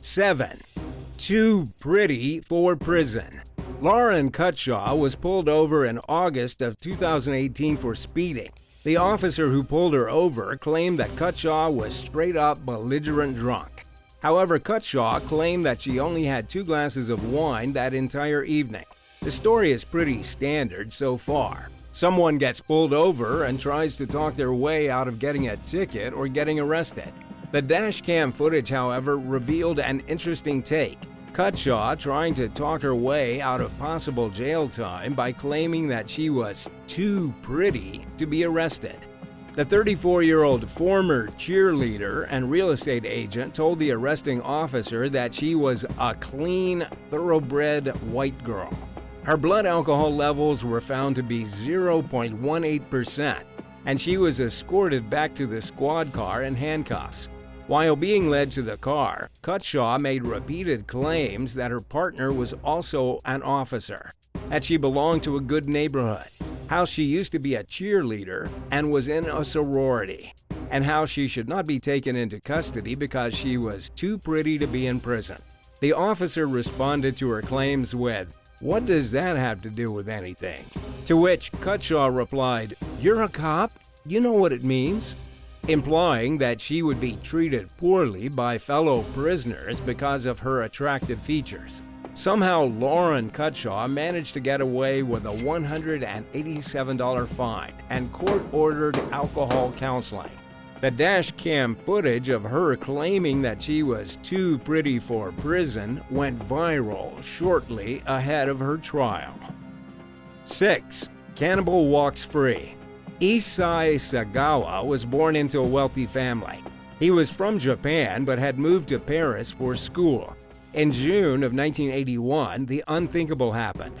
7. Too pretty for prison. Lauren Cutshaw was pulled over in August of 2018 for speeding. The officer who pulled her over claimed that Cutshaw was straight-up belligerent drunk. However, Cutshaw claimed that she only had 2 glasses of wine that entire evening. The story is pretty standard so far. Someone gets pulled over and tries to talk their way out of getting a ticket or getting arrested. The dashcam footage, however, revealed an interesting take. Cutshaw trying to talk her way out of possible jail time by claiming that she was too pretty to be arrested. The 34-year-old former cheerleader and real estate agent told the arresting officer that she was a clean, thoroughbred white girl. Her blood alcohol levels were found to be 0.18%, and she was escorted back to the squad car in handcuffs. While being led to the car, Cutshaw made repeated claims that her partner was also an officer, that she belonged to a good neighborhood, how she used to be a cheerleader and was in a sorority, and how she should not be taken into custody because she was too pretty to be in prison. The officer responded to her claims with, "What does that have to do with anything?" To which Cutshaw replied, "You're a cop? You know what it means?" Implying that she would be treated poorly by fellow prisoners because of her attractive features. Somehow, Lauren Cutshaw managed to get away with a $187 fine and court-ordered alcohol counseling. The dash cam footage of her claiming that she was too pretty for prison went viral shortly ahead of her trial. 6. Cannibal walks free. Issei Sagawa was born into a wealthy family. He was from Japan but had moved to Paris for school. In June of 1981, the unthinkable happened.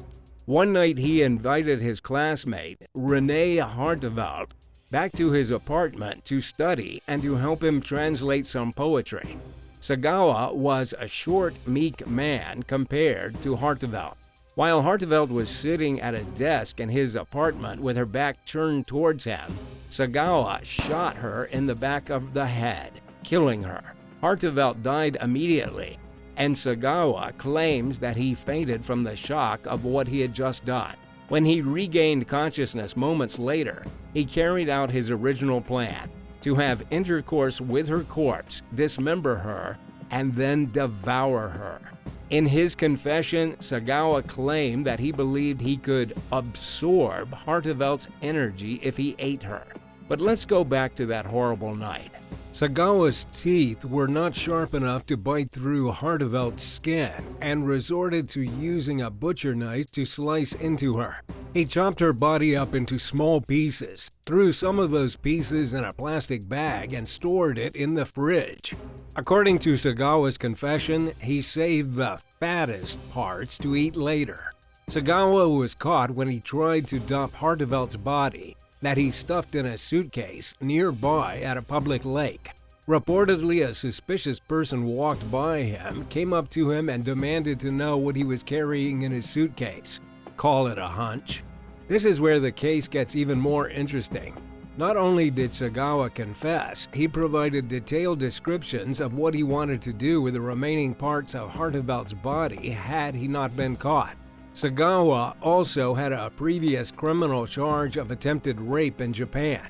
One night he invited his classmate, René Hartevelt, back to his apartment to study and to help him translate some poetry. Sagawa was a short, meek man compared to Hartevelt. While Hartevelt was sitting at a desk in his apartment with her back turned towards him, Sagawa shot her in the back of the head, killing her. Hartevelt died immediately, and Sagawa claims that he fainted from the shock of what he had just done. When he regained consciousness moments later, he carried out his original plan, to have intercourse with her corpse, dismember her, and then devour her. In his confession, Sagawa claimed that he believed he could absorb Hartevelt's energy if he ate her. But let's go back to that horrible night. Sagawa's teeth were not sharp enough to bite through Hartevelt's skin and resorted to using a butcher knife to slice into her. He chopped her body up into small pieces, threw some of those pieces in a plastic bag and stored it in the fridge. According to Sagawa's confession, he saved the fattest parts to eat later. Sagawa was caught when he tried to dump Hartevelt's body that he stuffed in a suitcase nearby at a public lake. Reportedly, a suspicious person walked by him, came up to him, and demanded to know what he was carrying in his suitcase. Call it a hunch. This is where the case gets even more interesting. Not only did Sagawa confess, he provided detailed descriptions of what he wanted to do with the remaining parts of Hartevelt's body had he not been caught. Sagawa also had a previous criminal charge of attempted rape in Japan.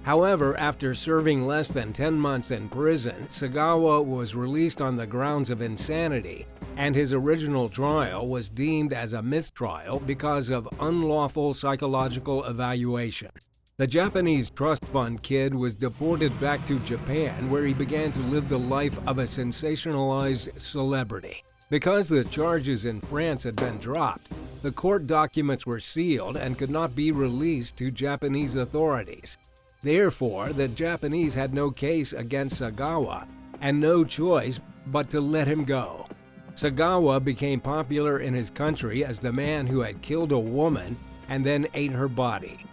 However, after serving less than 10 months in prison, Sagawa was released on the grounds of insanity, and his original trial was deemed as a mistrial because of unlawful psychological evaluation. The Japanese trust fund kid was deported back to Japan, where he began to live the life of a sensationalized celebrity. Because the charges in France had been dropped, the court documents were sealed and could not be released to Japanese authorities. Therefore, the Japanese had no case against Sagawa and no choice but to let him go. Sagawa became popular in his country as the man who had killed a woman and then ate her body.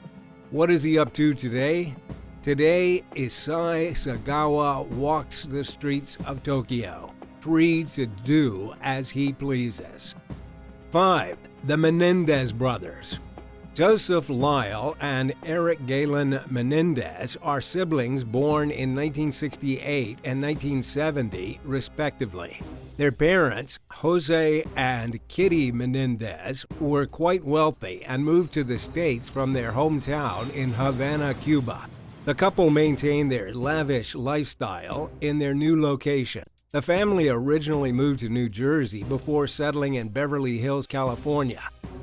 What is he up to today? Today, Issei Sagawa walks the streets of Tokyo, free to do as he pleases. 5. The Menendez Brothers. Joseph Lyle and Eric Galen Menendez are siblings born in 1968 and 1970, respectively. Their parents, Jose and Kitty Menendez, were quite wealthy and moved to the States from their hometown in Havana, Cuba. The couple maintained their lavish lifestyle in their new location. The family originally moved to New Jersey before settling in Beverly Hills, California.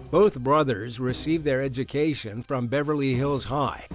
Both brothers received their education from Beverly Hills High.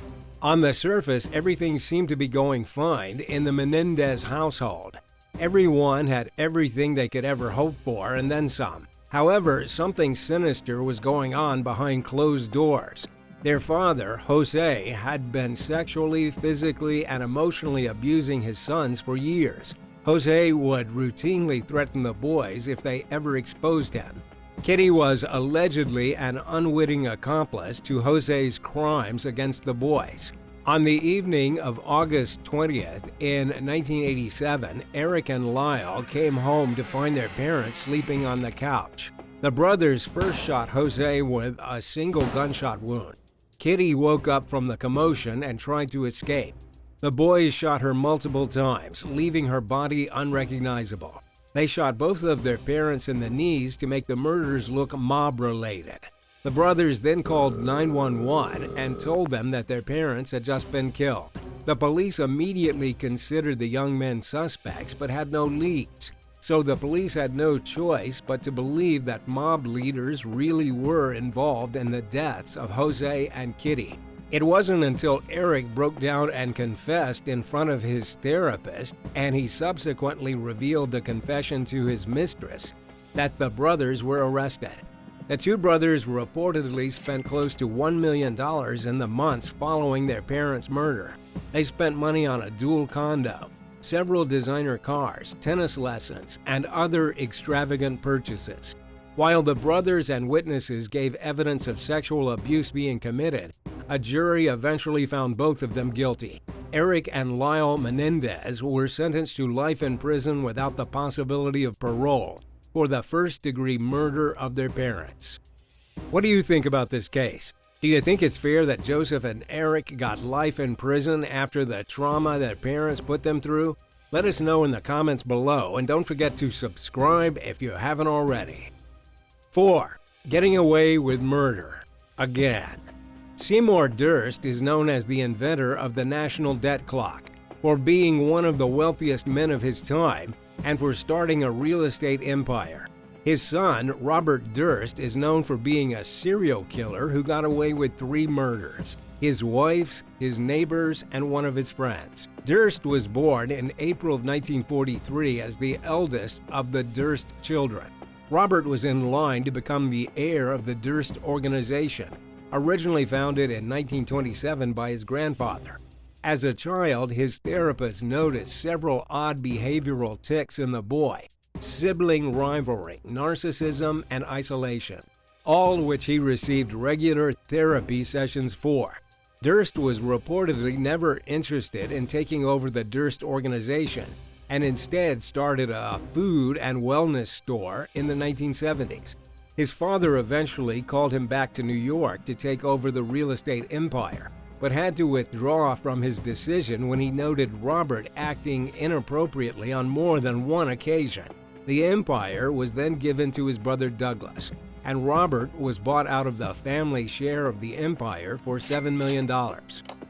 On the surface, everything seemed to be going fine in the Menendez household. Everyone had everything they could ever hope for and then some. However, something sinister was going on behind closed doors. Their father, Jose, had been sexually, physically, and emotionally abusing his sons for years. Jose would routinely threaten the boys if they ever exposed him. Kitty was allegedly an unwitting accomplice to Jose's crimes against the boys. On the evening of August 20th in 1987, Eric and Lyle came home to find their parents sleeping on the couch. The brothers first shot Jose with a single gunshot wound. Kitty woke up from the commotion and tried to escape. The boys shot her multiple times, leaving her body unrecognizable. They shot both of their parents in the knees to make the murders look mob-related. The brothers then called 911 and told them that their parents had just been killed. The police immediately considered the young men suspects but had no leads. So the police had no choice but to believe that mob leaders really were involved in the deaths of Jose and Kitty. It wasn't until Eric broke down and confessed in front of his therapist, and he subsequently revealed the confession to his mistress, that the brothers were arrested. The two brothers reportedly spent close to $1 million in the months following their parents' murder. They spent money on a dual condo, several designer cars, tennis lessons, and other extravagant purchases. While the brothers and witnesses gave evidence of sexual abuse being committed, a jury eventually found both of them guilty. Eric and Lyle Menendez were sentenced to life in prison without the possibility of parole for the first-degree murder of their parents. What do you think about this case? Do you think it's fair that Joseph and Eric got life in prison after the trauma their parents put them through? Let us know in the comments below, and don't forget to subscribe if you haven't already. 4. Getting away with murder. Again. Seymour Durst is known as the inventor of the national debt clock, for being one of the wealthiest men of his time, and for starting a real estate empire. His son, Robert Durst, is known for being a serial killer who got away with 3 murders: his wife's, his neighbor's, and one of his friends. Durst was born in April of 1943 as the eldest of the Durst children. Robert was in line to become the heir of the Durst organization, originally founded in 1927 by his grandfather. As a child, his therapist noticed several odd behavioral tics in the boy: sibling rivalry, narcissism, and isolation, all which he received regular therapy sessions for. Durst was reportedly never interested in taking over the Durst organization, and instead started a food and wellness store in the 1970s. His father eventually called him back to New York to take over the real estate empire, but had to withdraw from his decision when he noted Robert acting inappropriately on more than one occasion. The empire was then given to his brother Douglas, and Robert was bought out of the family share of the empire for $7 million.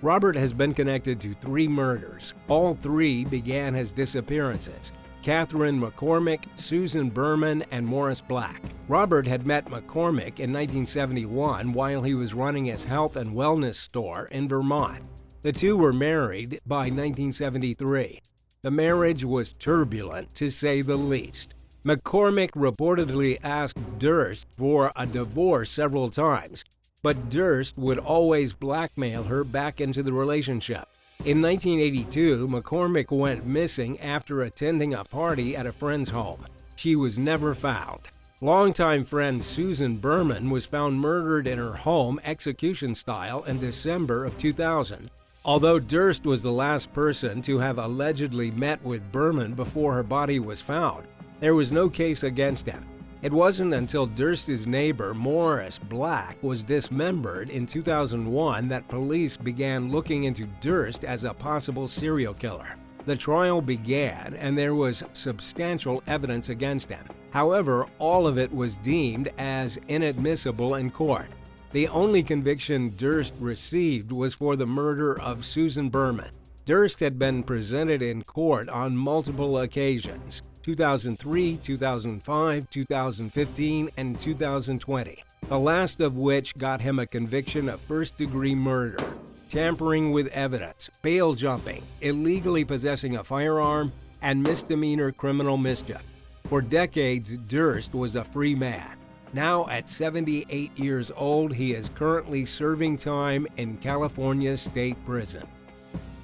Robert has been connected to 3 murders. All 3 began as disappearances: Catherine McCormick, Susan Berman, and Morris Black. Robert had met McCormick in 1971 while he was running his health and wellness store in Vermont. The two were married by 1973. The marriage was turbulent, to say the least. McCormick reportedly asked Durst for a divorce several times, but Durst would always blackmail her back into the relationship. In 1982, McCormick went missing after attending a party at a friend's home. She was never found. Longtime friend Susan Berman was found murdered in her home execution style in December of 2000. Although Durst was the last person to have allegedly met with Berman before her body was found, there was no case against him. It wasn't until Durst's neighbor, Morris Black, was dismembered in 2001 that police began looking into Durst as a possible serial killer. The trial began, and there was substantial evidence against him. However, all of it was deemed as inadmissible in court. The only conviction Durst received was for the murder of Susan Berman. Durst had been presented in court on multiple occasions: 2003, 2005, 2015, and 2020, the last of which got him a conviction of first-degree murder, tampering with evidence, bail jumping, illegally possessing a firearm, and misdemeanor criminal mischief. For decades, Durst was a free man. Now, at 78 years old, he is currently serving time in California State Prison.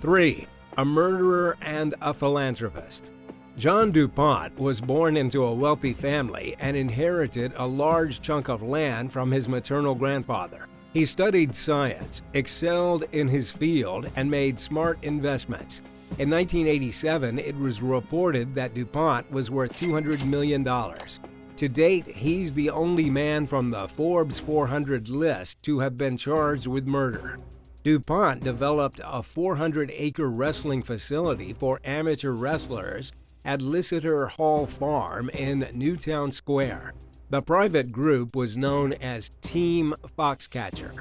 3. A murderer and a philanthropist. John DuPont was born into a wealthy family and inherited a large chunk of land from his maternal grandfather. He studied science, excelled in his field, and made smart investments. In 1987, it was reported that DuPont was worth $200 million. To date, he's the only man from the Forbes 400 list to have been charged with murder. DuPont developed a 400-acre wrestling facility for amateur wrestlers at Lissitor Hall Farm in Newtown Square. The private group was known as Team Foxcatcher.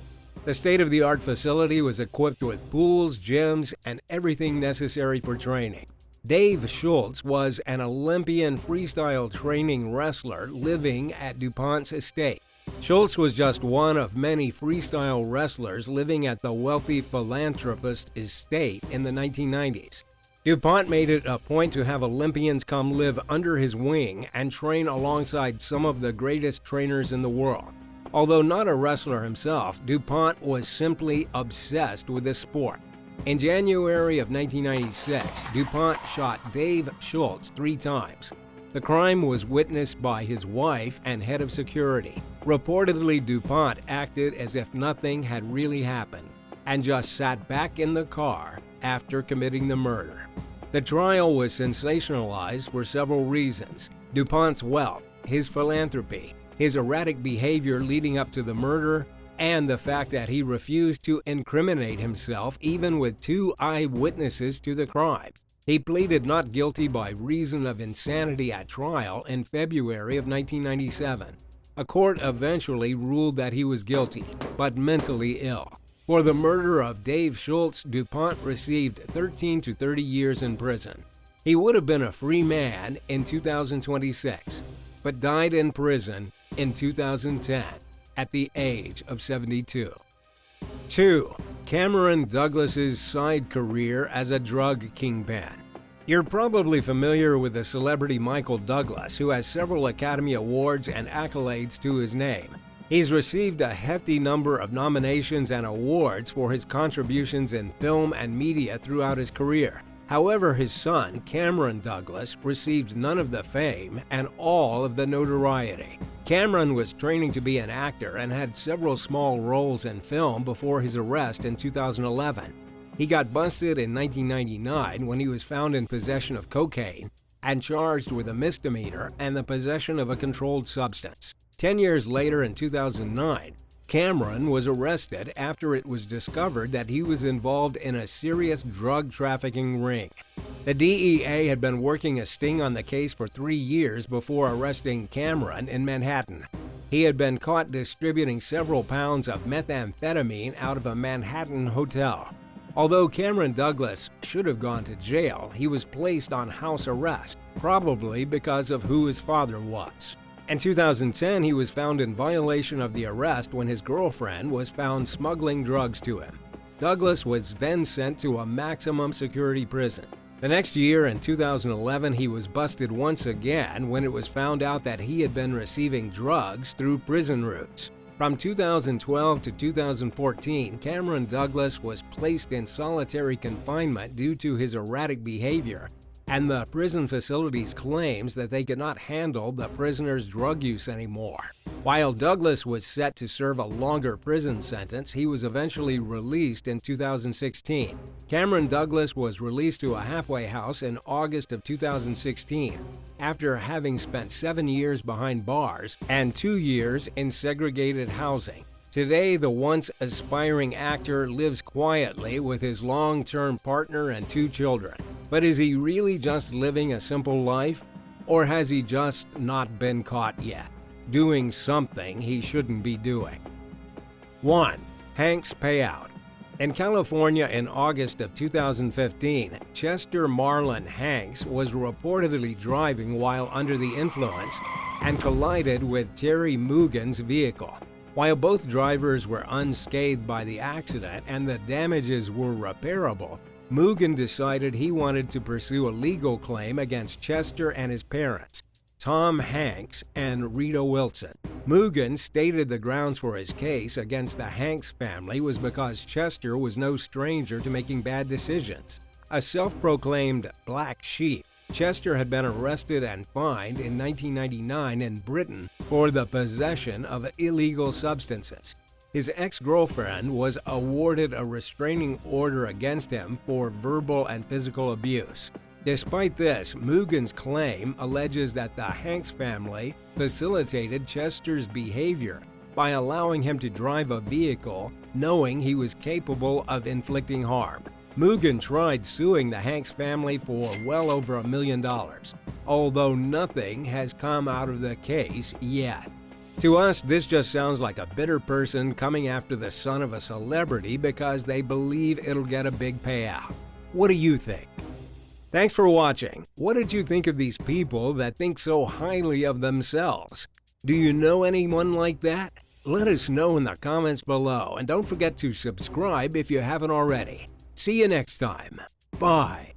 The state-of-the-art facility was equipped with pools, gyms, and everything necessary for training. Dave Schultz was an Olympian freestyle training wrestler living at DuPont's estate. Schultz was just one of many freestyle wrestlers living at the wealthy philanthropist estate in the 1990s. DuPont made it a point to have Olympians come live under his wing and train alongside some of the greatest trainers in the world. Although not a wrestler himself, DuPont was simply obsessed with the sport. In January of 1996, DuPont shot Dave Schultz 3 times. The crime was witnessed by his wife and head of security. Reportedly, DuPont acted as if nothing had really happened and just sat back in the car after committing the murder. The trial was sensationalized for several reasons: DuPont's wealth, his philanthropy, his erratic behavior leading up to the murder, and the fact that he refused to incriminate himself even with 2 eyewitnesses to the crime. He pleaded not guilty by reason of insanity at trial in February of 1997. A court eventually ruled that he was guilty, but mentally ill. For the murder of Dave Schultz, DuPont received 13 to 30 years in prison. He would have been a free man in 2026, but died in prison in 2010 at the age of 72. 2. Cameron Douglas's side career as a drug kingpin. You're probably familiar with the celebrity Michael Douglas, who has several Academy Awards and accolades to his name. He's received a hefty number of nominations and awards for his contributions in film and media throughout his career. However, his son, Cameron Douglas, received none of the fame and all of the notoriety. Cameron was training to be an actor and had several small roles in film before his arrest in 2011. He got busted in 1999 when he was found in possession of cocaine and charged with a misdemeanor and the possession of a controlled substance. 10 years later, in 2009, Cameron was arrested after it was discovered that he was involved in a serious drug trafficking ring. The DEA had been working a sting on the case for 3 years before arresting Cameron in Manhattan. He had been caught distributing several pounds of methamphetamine out of a Manhattan hotel. Although Cameron Douglas should have gone to jail, he was placed on house arrest, probably because of who his father was. In 2010, he was found in violation of the arrest when his girlfriend was found smuggling drugs to him. Douglas was then sent to a maximum security prison. The next year, in 2011, he was busted once again when it was found out that he had been receiving drugs through prison routes. From 2012 to 2014, Cameron Douglas was placed in solitary confinement due to his erratic behavior and the prison facility's claims that they could not handle the prisoner's drug use anymore. While Douglas was set to serve a longer prison sentence, he was eventually released in 2016. Cameron Douglas was released to a halfway house in August of 2016 after having spent 7 years behind bars and 2 years in segregated housing. Today, the once aspiring actor lives quietly with his long-term partner and 2 children. But is he really just living a simple life? Or has he just not been caught yet, doing something he shouldn't be doing? 1. Hank's payout. In California in August of 2015, Chester Marlon Hanks was reportedly driving while under the influence and collided with Terry Mugen's vehicle. While both drivers were unscathed by the accident and the damages were repairable, Mugen decided he wanted to pursue a legal claim against Chester and his parents, Tom Hanks and Rita Wilson. Mugen stated the grounds for his case against the Hanks family was because Chester was no stranger to making bad decisions. A self-proclaimed black sheep, Chester had been arrested and fined in 1999 in Britain for the possession of illegal substances. His ex-girlfriend was awarded a restraining order against him for verbal and physical abuse. Despite this, Mugen's claim alleges that the Hanks family facilitated Chester's behavior by allowing him to drive a vehicle knowing he was capable of inflicting harm. Mugen tried suing the Hanks family for well over $1 million, although nothing has come out of the case yet. To us, this just sounds like a bitter person coming after the son of a celebrity because they believe it'll get a big payout. What do you think? Thanks for watching. What did you think of these people that think so highly of themselves? Do you know anyone like that? Let us know in the comments below, and don't forget to subscribe if you haven't already. See you next time. Bye.